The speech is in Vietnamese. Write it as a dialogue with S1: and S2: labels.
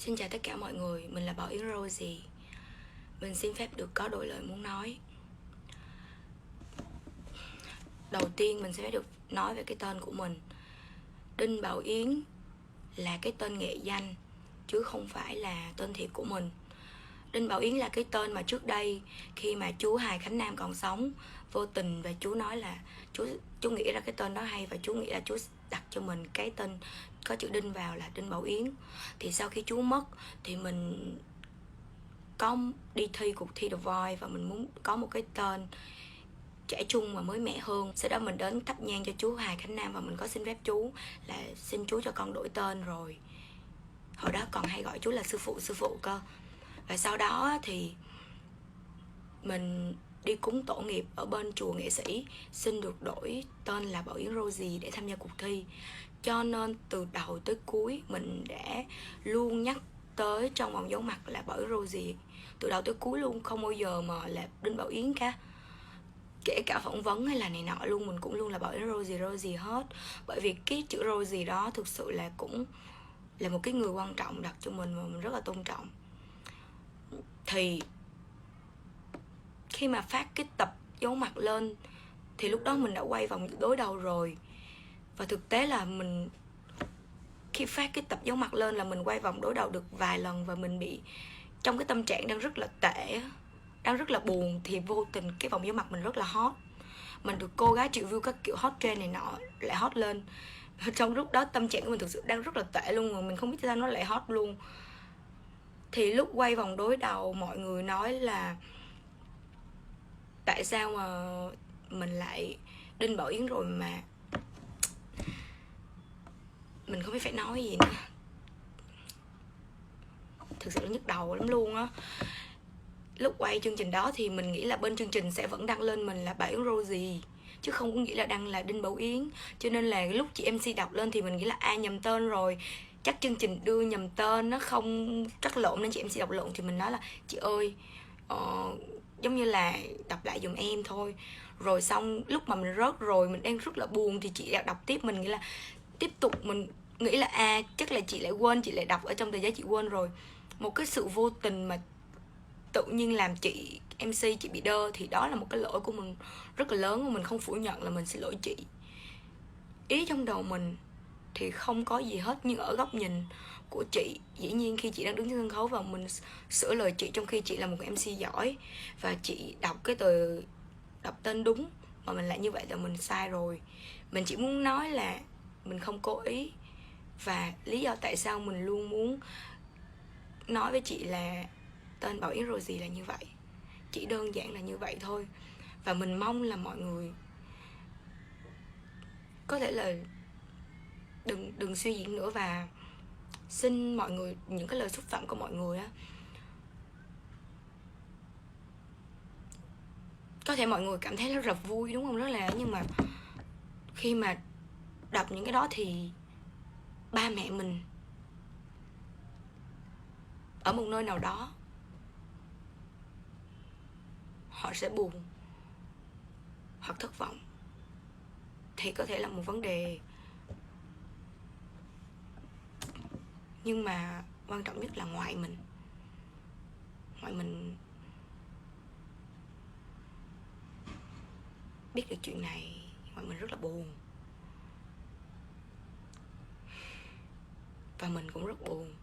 S1: Xin chào tất cả mọi người, mình là Bảo Yến Rosie. Mình xin phép được có đôi lời muốn nói. Đầu tiên mình sẽ được nói về cái tên của mình. Đinh Bảo Yến là cái tên nghệ danh chứ không phải là tên thiệt của mình. Đinh Bảo Yến là cái tên mà trước đây khi mà chú Hà Khánh Nam còn sống, vô tình và chú nói là chú nghĩ ra cái tên đó hay, và chú nghĩ là chú đặt cho mình cái tên có chữ Đinh vào là Đinh Bảo Yến. Thì sau khi chú mất thì mình có đi thi cuộc thi The Voice và mình muốn có một cái tên trẻ trung mà mới mẻ hơn. Sau đó mình đến thắp nhang cho chú Hà Khánh Nam và mình có xin phép chú là xin chú cho con đổi tên rồi. Hồi đó còn hay gọi chú là sư phụ cơ. Và sau đó thì mình đi cúng tổ nghiệp ở bên chùa Nghệ Sĩ, xin được đổi tên là Bảo Yến Rosie để tham gia cuộc thi. Cho nên từ đầu tới cuối mình đã luôn nhắc tới trong vòng dấu mặt là Bảo Yến Rosie, từ đầu tới cuối luôn, không bao giờ mà là Đinh Bảo Yến cả. Kể cả phỏng vấn hay là này nọ luôn, mình cũng luôn là Bảo Yến Rosie hết. Bởi vì cái chữ Rosie đó thực sự là cũng là một cái người quan trọng đặt cho mình và mình rất là tôn trọng. Thì khi mà phát cái tập dấu mặt lên thì lúc đó mình đã quay vòng đối đầu rồi. Và thực tế là mình khi phát cái tập dấu mặt lên là mình quay vòng đối đầu được vài lần, và mình bị trong cái tâm trạng đang rất là tệ, đang rất là buồn, thì vô tình cái vòng dấu mặt mình rất là hot. Mình được cô gái triệu view các kiểu hot trend này nọ lại hot lên. Trong lúc đó tâm trạng của mình thực sự đang rất là tệ luôn, mà mình không biết sao nó lại hot luôn. Thì lúc quay vòng đối đầu mọi người nói là tại sao mà mình lại Đinh Bảo Yến rồi mà mình không biết phải nói gì nữa. Thực sự là nhức đầu lắm luôn á. Lúc quay chương trình đó thì mình nghĩ là bên chương trình sẽ vẫn đăng lên mình là Bảo Yến Rosie, chứ không có nghĩ là đăng là Đinh Bảo Yến. Cho nên là lúc chị MC đọc lên thì mình nghĩ là nhầm tên rồi, chắc chương trình đưa nhầm tên, nó không trắc lộn nên chị MC đọc lộn. Thì mình nói là chị ơi, giống như là đọc lại giùm em thôi. Rồi xong lúc mà mình rớt rồi, mình đang rất là buồn, thì chị đọc tiếp. Mình nghĩ là tiếp tục, mình nghĩ là chắc là chị lại quên, chị lại đọc ở trong tờ giấy chị quên rồi. Một cái sự vô tình mà tự nhiên làm chị MC chị bị đơ, thì đó là một cái lỗi của mình rất là lớn, mà mình không phủ nhận là mình xin lỗi chị. Ý trong đầu mình thì không có gì hết, nhưng ở góc nhìn của chị, dĩ nhiên khi chị đang đứng trên sân khấu và mình sửa lời chị trong khi chị là một MC giỏi, và chị đọc tên đúng mà mình lại như vậy là mình sai rồi. Mình chỉ muốn nói là mình không cố ý, và lý do tại sao mình luôn muốn nói với chị là tên Bảo Yến Rosie là như vậy, chỉ đơn giản là như vậy thôi. Và mình mong là mọi người có thể là đừng suy diễn nữa, và xin mọi người, những cái lời xúc phạm của mọi người á, có thể mọi người cảm thấy rất là vui đúng không, rất là, nhưng mà khi mà đọc những cái đó thì ba mẹ mình ở một nơi nào đó họ sẽ buồn hoặc thất vọng, thì có thể là một vấn đề. Nhưng mà quan trọng nhất là ngoại mình biết được chuyện này, ngoại mình rất là buồn, và mình cũng rất buồn.